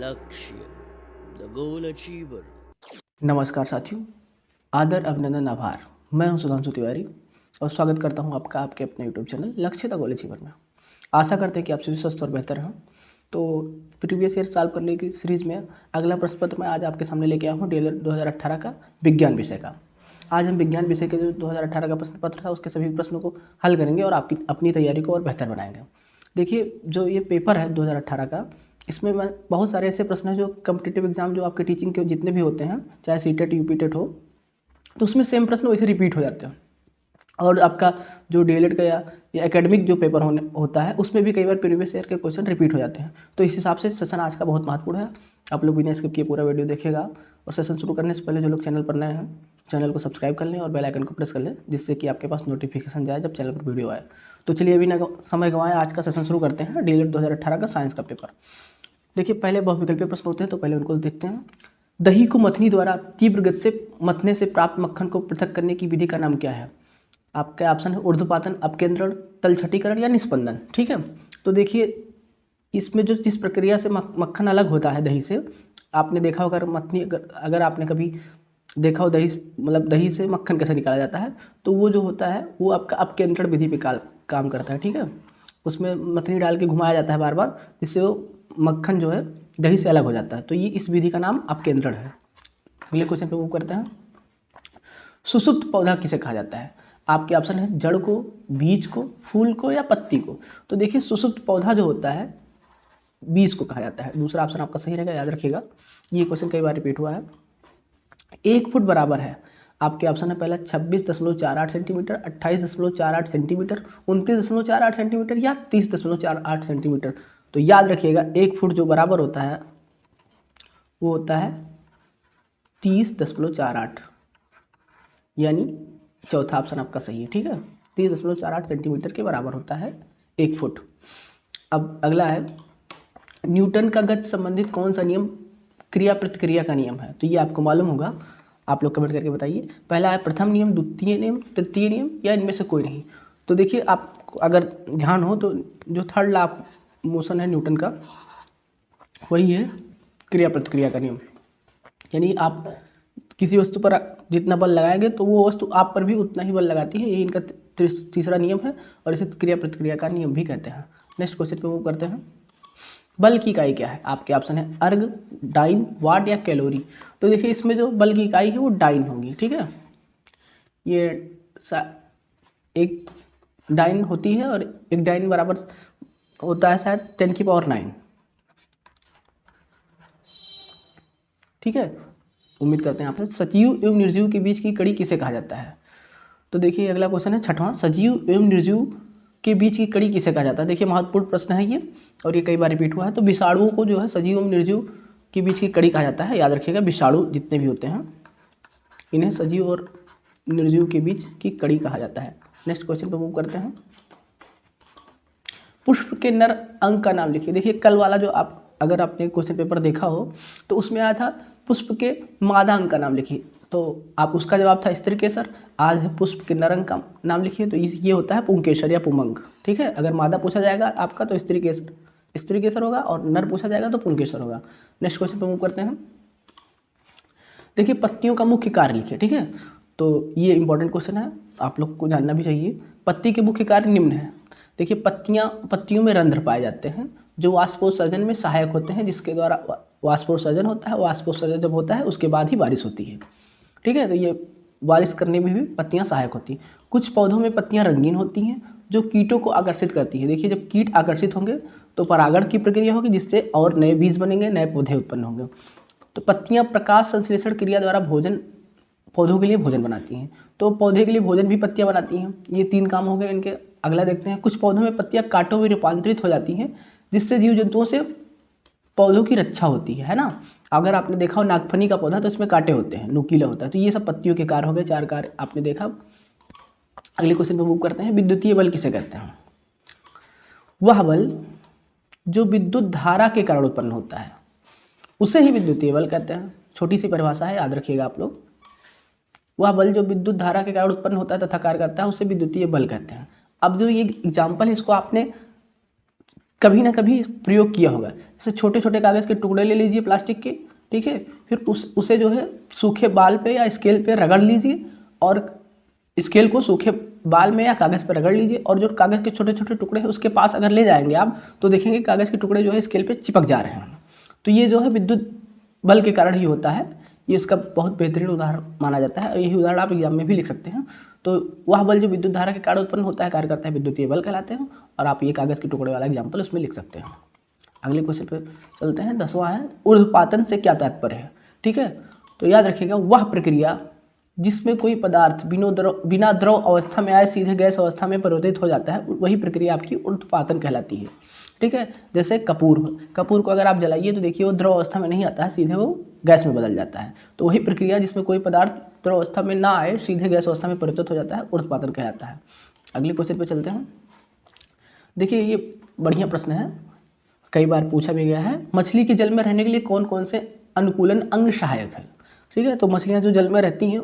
लक्ष्य the goal achiever. नमस्कार साथियों, आदर अभिनंदन आभार। मैं हूं सुधांशु तिवारी और स्वागत करता हूं आपका आपके अपने यूट्यूब चैनल लक्ष्य द गोल अचीवर में। आशा करते हैं कि आप सभी स्वस्थ और बेहतर हैं। तो प्रीवियस ईयर सॉल्व करने की सीरीज़ में अगला प्रश्न पत्र मैं आज आपके सामने लेके आया हूँ DLED 2018 का विज्ञान विषय का। आज हम विज्ञान विषय के जो 2018 का प्रश्न पत्र था उसके सभी प्रश्नों को हल करेंगे और आपकी अपनी तैयारी को और बेहतर बनाएंगे। देखिए, जो ये पेपर है 2018 का, इसमें मैं बहुत सारे ऐसे प्रश्न हैं जो कम्पिटिटिव एग्जाम जो आपके टीचिंग के जितने भी होते हैं, चाहे सीटेट यूपीटेट हो, तो उसमें सेम प्रश्न वैसे रिपीट हो जाते हैं। और आपका जो DLED का या एकेडमिक जो पेपर होता है उसमें भी कई बार प्रीवियस ईयर के क्वेश्चन रिपीट हो जाते हैं। तो इस हिसाब से सेशन आज का बहुत महत्वपूर्ण है। आप लोग बिना स्किप किए पूरा वीडियो देखिएगा और सेशन शुरू करने से पहले जो लोग चैनल पर नए हैं, चैनल को सब्सक्राइब कर लें और बेल आइकन को प्रेस कर लें, जिससे कि आपके पास नोटिफिकेशन जाए जब चैनल पर वीडियो आए। तो चलिए अभी ना समय गंवाएं, आज का सेशन शुरू करते हैं। DLED 2018 का साइंस का पेपर। देखिए, पहले बहुविकल्पीय प्रश्न होते हैं, तो पहले उनको देखते हैं। दही को मथनी द्वारा तीव्र गति से मथने से प्राप्त मक्खन को पृथक करने की विधि का नाम क्या है? आपका ऑप्शन है ऊर्ध्वपातन, अपकेंद्रण, तलछटीकरण या निस्पंदन। ठीक है, तो देखिए इसमें जो जिस प्रक्रिया से मक्खन अलग होता है दही से, आपने देखा होगा मथनी, अगर आपने कभी देखा हो दही मतलब दही से मक्खन कैसे निकाला जाता है, तो वो जो होता है वो आपका अपकेंद्रण विधि पे काम करता है। ठीक है, उसमें मथनी डाल के घुमाया जाता है बार बार, जिससे वो मक्खन जो है दही से अलग हो जाता है। तो ये इस विधि का नाम अपकेंद्रण है। अगले क्वेश्चन पे मूव करते हैं। सुसुप्त पौधा किसे कहा जाता है? आपके ऑप्शन है जड़ को, बीज को, फूल को या पत्ती को। तो देखिए, सुसुप्त पौधा जो होता है बीज को कहा जाता है। दूसरा ऑप्शन आपका सही रहेगा, याद रखिएगा। ये क्वेश्चन कई बार रिपीट हुआ है। 1 फुट बराबर है, आपके ऑप्शन है पहला 26.48 सेंटीमीटर, 28.48 सेंटीमीटर, 29.48 सेंटीमीटर या 30.48 सेंटीमीटर। तो याद रखिएगा, 1 फुट जो बराबर होता है वो होता है 30.48, यानी चौथा ऑप्शन आपका सही है। ठीक है, 30.48 सेंटीमीटर के बराबर होता है 1 फुट। अब अगला है, न्यूटन का गति संबंधित कौन सा नियम क्रिया प्रतिक्रिया का नियम है? तो ये आपको मालूम होगा, आप लोग कमेंट करके बताइए। पहला है प्रथम नियम, द्वितीय नियम, तृतीय नियम या इनमें से कोई नहीं। तो देखिए, आप अगर ध्यान हो तो जो थर्ड लॉ ऑफ मोशन है न्यूटन का, वही है क्रिया प्रतिक्रिया का नियम। यानी आप किसी वस्तु पर जितना बल लगाएंगे तो वो वस्तु आप पर भी उतना ही बल लगाती है। ये इनका तीसरा नियम है और इसे क्रिया प्रतिक्रिया का नियम भी कहते हैं। नेक्स्ट क्वेश्चन पे मूव करते हैं। बल की इकाई क्या है? आपके ऑप्शन है अर्ग, डाइन, वाट या कैलोरी। तो देखिए, इसमें जो बल की इकाई है वो डाइन होगी। ठीक है, ये एक डाइन होती है और एक डाइन बराबर होता है शायद 10⁹। ठीक है, उम्मीद करते हैं आपसे। सजीव एवं निर्जीव के बीच की कड़ी किसे कहा जाता है? तो देखिए, अगला क्वेश्चन है छठवां, सजीव एवं निर्जीव के बीच की कड़ी किसे कहा जाता है? देखिए, महत्वपूर्ण प्रश्न है ये और ये कई बार रिपीट हुआ है। तो विषाणुओं को जो है सजीव एवं निर्जीव के बीच की कड़ी कहा जाता है। याद रखिएगा, विषाणु जितने भी होते हैं इन्हें सजीव और निर्जीव के बीच की कड़ी कहा जाता है। नेक्स्ट क्वेश्चन पर मूव करते हैं। पुष्प के नर अंग का नाम लिखिए। देखिए, कल वाला जो आप अगर आपने क्वेश्चन पेपर देखा हो तो उसमें आया था पुष्प के मादा अंग का नाम लिखिए, तो आप उसका जवाब था स्त्रीकेसर। आज है पुष्प के नर अंग का नाम लिखिए, तो ये होता है पुंकेसर या पुमंग। ठीक है, अगर मादा पूछा जाएगा आपका तो स्त्रीकेसर होगा और नर पूछा जाएगा तो पुंकेसर होगा। नेक्स्ट क्वेश्चन पे मूव करते हैं। देखिए, पत्तियों का मुख्य कार्य लिखिए। ठीक है, तो ये इंपॉर्टेंट क्वेश्चन है, आप लोग को जानना भी चाहिए। पत्ती के मुख्य कार्य निम्न है। देखिए, पत्तियों में रंध्र पाए जाते हैं जो वाष्पोत्सर्जन में सहायक होते हैं, जिसके द्वारा वाष्पोत्सर्जन होता है। वाष्पोत्सर्जन जब होता है उसके बाद ही बारिश होती है। ठीक है, तो ये बारिश करने में भी पत्तियां सहायक होती हैं। कुछ पौधों में पत्तियां रंगीन होती हैं जो कीटों को आकर्षित करती है। देखिए, जब कीट आकर्षित होंगे तो परागण की प्रक्रिया होगी, जिससे और नए बीज बनेंगे, नए पौधे उत्पन्न होंगे। तो पत्तियां प्रकाश संश्लेषण क्रिया द्वारा पौधों के लिए भोजन बनाती हैं। तो पौधे के लिए भोजन भी पत्तियां बनाती हैं। ये 3 काम हो गए इनके। अगला देखते हैं, कुछ पौधों में पत्तियां कांटों में रूपांतरित हो जाती हैं, जिससे जीव जंतुओं से पौधों की रक्षा होती है ना। अगर आपने देखा हो नागफनी का पौधा, तो इसमें कांटे होते हैं, नुकीला होता है। तो ये सब पत्तियों के कार्य हो गए, 4 कार्य आपने देखा। अगले क्वेश्चन पे मूव करते हैं। विद्युतीय बल किसे कहते हैं? वह बल जो विद्युत धारा के कारण उत्पन्न होता है उसे ही विद्युतीय बल कहते हैं। छोटी सी परिभाषा है, याद रखिएगा आप लोग। वह बल जो विद्युत धारा के कारण उत्पन्न होता है तथा कार्य करता है उसे विद्युतीय बल कहते हैं। अब जो ये एग्जाम्पल है इसको आपने कभी ना कभी प्रयोग किया होगा। जैसे छोटे छोटे कागज़ के टुकड़े ले लीजिए प्लास्टिक के, ठीक है, फिर उसे जो है सूखे बाल पे या स्केल पे रगड़ लीजिए और स्केल को सूखे बाल में या कागज़ पर रगड़ लीजिए और जो कागज़ के छोटे छोटे टुकड़े हैं उसके पास अगर ले जाएंगे आप तो देखेंगे कागज़ के टुकड़े जो है स्केल पे चिपक जा रहे हैं। तो ये जो है विद्युत बल के कारण ही होता है। ये इसका बहुत बेहतरीन उदाहरण माना जाता है। यही उदाहरण आप एग्जाम में भी लिख सकते हैं। तो वह बल जो विद्युत धारा के कारण उत्पन्न होता है कार्य करता है विद्युतीय बल कहलाते हैं। और आप ये कागज़ के टुकड़े वाला एग्जाम्पल उसमें लिख सकते हैं। अगले क्वेश्चन पे चलते हैं। 10वां है ऊर्ध्वपातन से क्या तात्पर्य है। ठीक है, तो याद रखिएगा वह प्रक्रिया जिसमें कोई पदार्थ बिना द्रव अवस्था में आए सीधे गैस अवस्था में परिवर्तित हो जाता है वही प्रक्रिया आपकी ऊर्ध्वपातन कहलाती है। ठीक है, जैसे कपूर को अगर आप जलाइए तो देखिए वो द्रव अवस्था में नहीं आता है, सीधे वो गैस में बदल जाता है। तो वही प्रक्रिया जिसमें कोई पदार्थ द्रव अवस्था में ना आए सीधे गैस अवस्था में परिवर्तित हो जाता है ऊर्ध्वपातन कहलाता है। अगले क्वेश्चन पे चलते हैं। देखिए ये बढ़िया प्रश्न है, कई बार पूछा भी गया है। मछली के जल में रहने के लिए कौन कौन से अनुकूलन अंग सहायक है। ठीक है, तो मछलियाँ जो जल में रहती हैं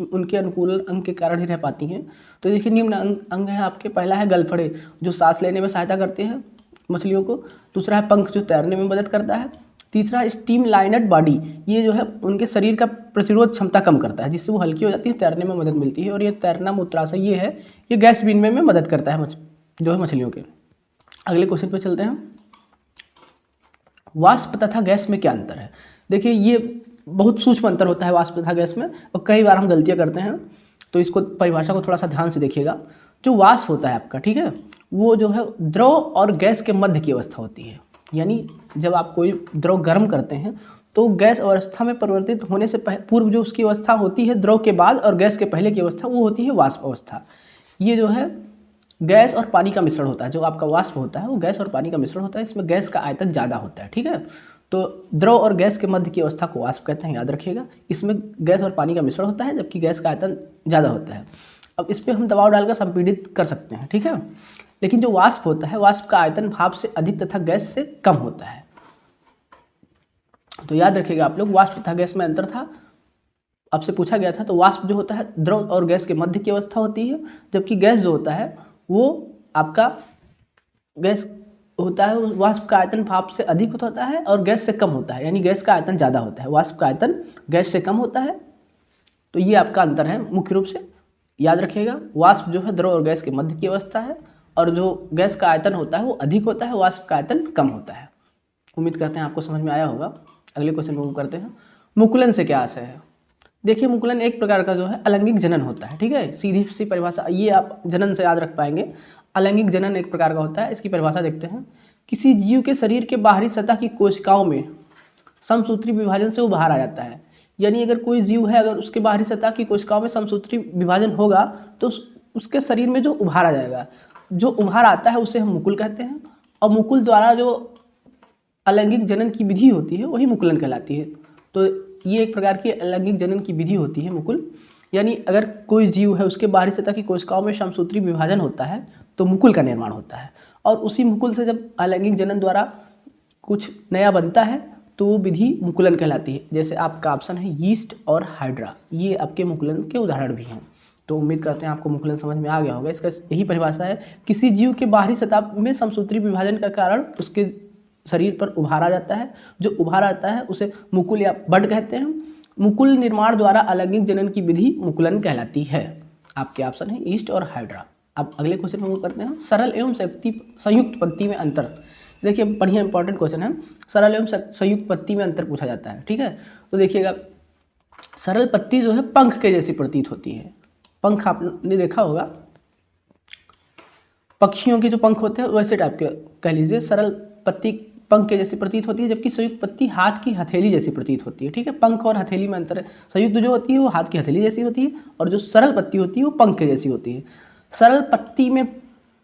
उनके अनुकूलन अंग के कारण ही रह पाती हैं। तो देखिए निम्न अंग है आपके। पहला है गलफड़े जो सांस लेने में सहायता करते हैं मछलियों को। दूसरा है पंख जो तैरने में मदद करता है। तीसरा है स्टीम लाइनेड बॉडी, ये जो है उनके शरीर का प्रतिरोध क्षमता कम करता है जिससे वो हल्की हो जाती है, तैरने में मदद मिलती है। और ये तैरना मूत्राशय ये है, ये गैस विनिमय में मदद करता है जो है मछलियों के। अगले क्वेश्चन पे चलते हैं। वाष्प तथा गैस में क्या अंतर है। देखिए ये बहुत सूक्ष्म अंतर होता है वाष्प तथा गैस में और कई बार हम गलतियां करते हैं। तो इसको परिभाषा को थोड़ा सा ध्यान से देखिएगा। जो वाष्प होता है आपका, ठीक है, वो जो है द्रव और गैस के मध्य की अवस्था होती है। यानी जब आप कोई द्रव गर्म करते हैं तो गैस अवस्था में परिवर्तित होने से पूर्व जो उसकी अवस्था होती है द्रव के बाद और गैस के पहले की अवस्था वो होती है वाष्प अवस्था। ये जो है गैस और पानी का मिश्रण होता है। जो आपका वाष्प होता है वो गैस और पानी का मिश्रण होता है। इसमें गैस का आयतन ज़्यादा होता है। ठीक है, तो द्रव और गैस के मध्य की अवस्था को वाष्प कहते हैं, याद रखिएगा। इसमें गैस और पानी का मिश्रण होता है जबकि गैस का आयतन ज़्यादा होता है। अब इस पर हम दबाव डालकर संपीड़ित कर सकते हैं। ठीक है, लेकिन जो वाष्प होता है वाष्प का आयतन भाप से अधिक तथा गैस से कम होता है। तो याद रखिएगा आप लोग, वाष्प तथा गैस में अंतर था, आपसे पूछा गया था। तो वाष्प जो होता है द्रव और गैस के मध्य की अवस्था होती है, जबकि गैस जो होता है वो आपका गैस होता है वाष्प का आयतन भाप से अधिक होता है और गैस से कम होता है। यानी गैस का आयतन ज़्यादा होता है, वाष्प का आयतन गैस से कम होता है। तो ये आपका अंतर है मुख्य रूप से, याद रखिएगा। वाष्प जो है द्रव और गैस के मध्य की अवस्था है और जो गैस का आयतन होता है वो अधिक होता है, वाष्प का आयतन कम होता है। उम्मीद करते हैं आपको समझ में आया होगा। अगले क्वेश्चन को करते हैं। मुकुलन से क्या आशय है। देखिए मुकुलन एक प्रकार का जो है अलैंगिक जनन होता है। ठीक है, सीधी सी परिभाषा, ये आप जनन से याद रख पाएंगे। अलैंगिक जनन एक प्रकार का होता है। इसकी परिभाषा देखते हैं। किसी जीव के शरीर के बाहरी सतह की कोशिकाओं में समसूत्री विभाजन से वो बाहर आ जाता है। यानी अगर कोई जीव है, अगर उसके बाहरी सतह की कोशिकाओं में समसूत्री विभाजन होगा तो उसके शरीर में जो उभार आ जाएगा, जो उभार आता है उसे हम मुकुल कहते हैं। और मुकुल द्वारा जो अलैंगिक जनन की विधि होती है वही मुकुलन कहलाती है। तो ये एक प्रकार की अलैंगिक जनन की विधि होती है मुकुल। यानी अगर कोई जीव है उसके बाहरी सतह की कोशिकाओं में समसूत्री विभाजन होता है तो मुकुल का निर्माण होता है। और उसी मुकुल से जब अलैंगिक जनन द्वारा कुछ नया बनता है तो वो विधि मुकुलन कहलाती है। जैसे आपका ऑप्शन है यीस्ट और हाइड्रा, ये आपके मुकुलन के उदाहरण भी हैं। तो उम्मीद करते हैं आपको मुकुलन समझ में आ गया होगा। इसका यही परिभाषा है, किसी जीव के बाहरी सतह में समसूत्री विभाजन का कारण उसके शरीर पर उभार आ जाता है। जो उभार आता है उसे मुकुल या बड कहते हैं। मुकुल निर्माण द्वारा अलैंगिक जनन की विधि मुकुलन कहलाती है। आपके ऑप्शन है ईस्ट और हाइड्रा। अब अगले क्वेश्चन में करते हैं। सरल एवं संयुक्त पत्ती में अंतर। देखिए बढ़िया इंपॉर्टेंट क्वेश्चन है। सरल एवं संयुक्त पत्ती में अंतर पूछा जाता है। ठीक है, तो देखिएगा सरल पत्ती जो है पंख के जैसी प्रतीत होती है। पंख आपने देखा होगा, पक्षियों के जो पंख होते हैं वैसे टाइप के कह लीजिए। सरल पत्ती पंख के जैसी प्रतीत होती है, जबकि संयुक्त पत्ती हाथ की हथेली जैसी प्रतीत होती है। ठीक है, पंख और हथेली में अंतर है। संयुक्त जो होती है वो हाथ की हथेली जैसी होती है और जो सरल पत्ती होती है वो पंख के जैसी होती है। सरल पत्ती में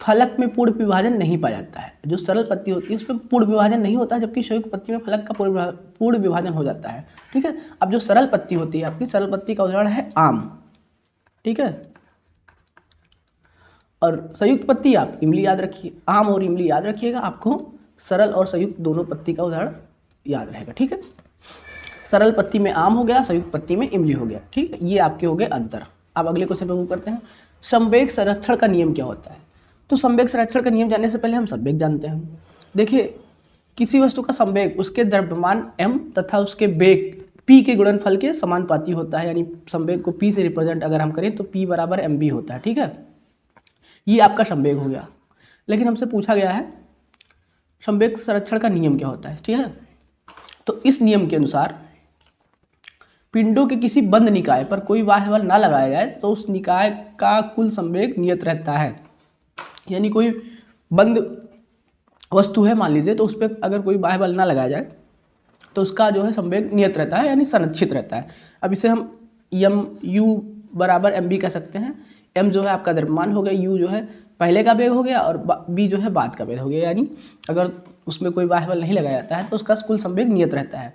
फलक में पूर्ण विभाजन नहीं पाया जाता है। जो सरल पत्ती होती है उसमें पूर्ण विभाजन नहीं होता है, जबकि संयुक्त पत्ती में फलक का पूर्ण विभाजन हो जाता है। ठीक है, अब जो सरल पत्ती होती है आपकी, सरल पत्ती का उदाहरण है आम। ठीक है, और संयुक्त पत्ती आप इमली याद रखिए, आम और इमली याद रखिएगा। आपको सरल और संयुक्त दोनों पत्ती का उदाहरण याद रहेगा। ठीक है, सरल पत्ती में आम हो गया, संयुक्त पत्ती में इमली हो गया। ठीक है, ये आपके हो गए अंतर। अब अगले क्वेश्चन पे मूव करते हैं। संवेग संरक्षण का नियम क्या होता है। तो संवेग संरक्षण का नियम जानने से पहले हम संवेग जानते हैं। देखिए किसी वस्तु का संवेग उसके द्रव्यमान m तथा उसके वेग p के गुणनफल के समानुपाती होता है, यानी संवेग को p से रिप्रेजेंट अगर हम करें तो p बराबर mv होता है। ठीक है, ये आपका संवेग हो गया। लेकिन हमसे पूछा गया है संवेग संरक्षण का नियम क्या होता है। ठीक है, तो इस नियम के अनुसार पिंडों के किसी बंद निकाय पर कोई बाह्य बल ना लगाया जाए तो उस निकाय का कुल संवेग नियत रहता है। यानी कोई बंद वस्तु है मान लीजिए, तो उस पर अगर कोई बाह्य बल ना लगाया जाए तो उसका जो है संवेग नियत रहता है, यानी संरक्षित रहता है। अब इसे हम यम यू बराबर एम बी कह सकते हैं। एम जो है आपका द्रव्यमान हो गया, यू जो है पहले का वेग हो गया और बी जो है बाद का वेग हो गया, यानी अगर उसमें कोई बाह्य बल नहीं लगाया जाता है तो उसका कुल संवेग नियत रहता है।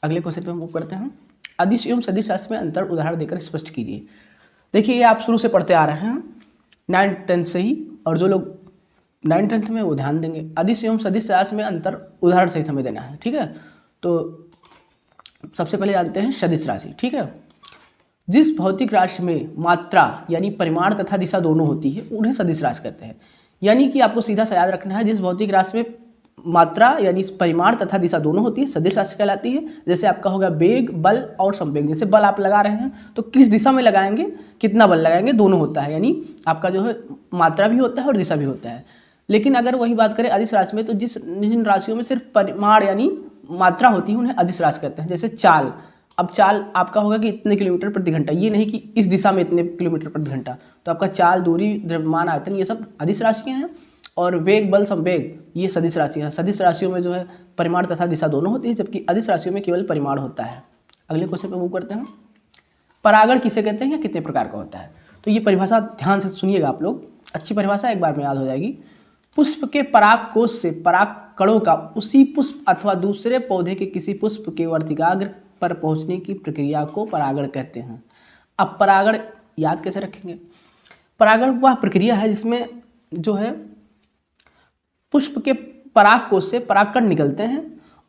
अगले क्वेश्चन पे मूव करते हैं। अदिश एवं सदिश राशि में अंतर उदाहरण देकर स्पष्ट कीजिए। देखिए ये आप शुरू से पढ़ते आ रहे हैं 9th 10th से ही, और जो लोग 9th 10th में वो ध्यान देंगे। अदिश एवं सदिश राशि में अंतर उदाहरण सहित हमें देना है। ठीक है, तो सबसे पहले जानते हैं सदिश राशि। ठीक है, जिस भौतिक राशि में मात्रा यानी परिमाण तथा दिशा दोनों होती है उन्हें सदिश राशि कहते हैं। यानी कि आपको सीधा सा याद रखना है, जिस भौतिक राशि में मात्रा यानी परिमाण तथा दिशा दोनों होती है सदिश राशि कहलाती है। जैसे आपका होगा वेग, बल और संवेग। जैसे बल आप लगा रहे हैं तो किस दिशा में लगाएंगे, कितना बल लगाएंगे, दोनों होता है, यानी आपका जो है मात्रा भी होता है और दिशा भी होता है। लेकिन अगर वही बात करें अदिश राशि में, तो जिन राशियों में सिर्फ परिमाण यानी मात्रा होती है उन्हें अदिश राशि कहते हैं। जैसे चाल, अब चाल आपका होगा कि इतने किलोमीटर प्रति घंटा, ये नहीं कि इस दिशा में इतने किलोमीटर प्रति घंटा। तो आपका चाल, दूरी, द्रव्यमान, आयतन, ये सब अदिश राशियाँ हैं। और वेग, बल, संवेग ये सदिश राशियाँ हैं। सदिश राशियों में जो है परिमाण तथा दिशा दोनों होती है, जबकि अदिश राशियों में केवल परिमाण होता है। अगले क्वेश्चन पे मूव करते हैं। परागण किसे कहते हैं या कितने प्रकार का होता है? तो ये परिभाषा ध्यान से सुनिएगा आप लोग, अच्छी परिभाषा एक बार में याद हो जाएगी। पुष्प के पराग कोश से पराग कणों का उसी पुष्प अथवा दूसरे पौधे के किसी पुष्प के वर्तिकाग्र पर पहुंचने की प्रक्रिया को परागण कहते हैं। अब परागण याद कैसे रखेंगे? परागण वह प्रक्रिया है जिसमें जो है पुष्प के पराग कोश से परागकण निकलते हैं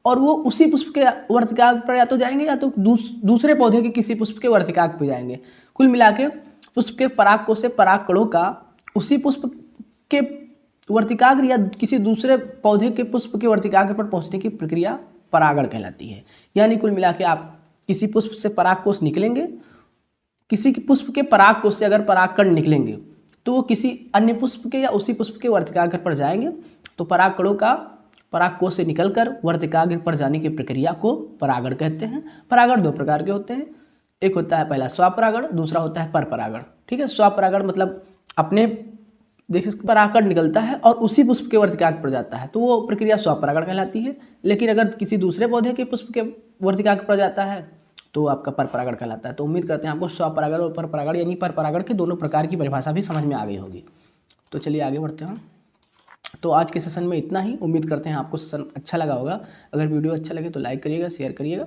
और वो उसी पुष्प के वर्तिकाग्र पर या तो जाएंगे या तो दूसरे पौधे के किसी पुष्प के वर्तिकाग्र पर जाएंगे। कुल मिला के पुष्प के पराग कोश से पराग कणों का उसी पुष्प के वर्तिकाग्र या किसी दूसरे पौधे के पुष्प के वर्तिकाग्र पर पहुंचने की प्रक्रिया परागण कहलाती है। यानी कुल मिला के आप किसी पुष्प से पराग कोश निकलेंगे, किसी पुष्प के पराग कोश से अगर परागकण निकलेंगे तो वो किसी अन्य पुष्प के या उसी पुष्प के वर्तिकाग्र पर जाएंगे, तो परागकणों का पराग कोश से निकलकर वर्तिकाग्र पर जाने की प्रक्रिया को परागण कहते हैं। परागण दो प्रकार के होते हैं, एक होता है पहला स्वपरागण, दूसरा होता है परपरागण। ठीक है, स्वपरागण मतलब अपने देखिए परागकण निकलता है और उसी पुष्प के वर्तिकाग्र पर जाता है, तो वो प्रक्रिया स्वपरागण कहलाती है। लेकिन अगर किसी दूसरे पौधे के पुष्प के वर्तिकाग्र पर जाता है तो आपका परपरागण कहलाता है। तो उम्मीद करते हैं आपको स्वपरागण और परपरागण यानी परपरागण के दोनों प्रकार की परिभाषा भी समझ में आ गई होगी। तो चलिए आगे बढ़ते हैं। तो आज के सेशन में इतना ही। उम्मीद करते हैं आपको सेशन अच्छा लगा होगा। अगर वीडियो अच्छा लगे तो लाइक करिएगा, शेयर करिएगा।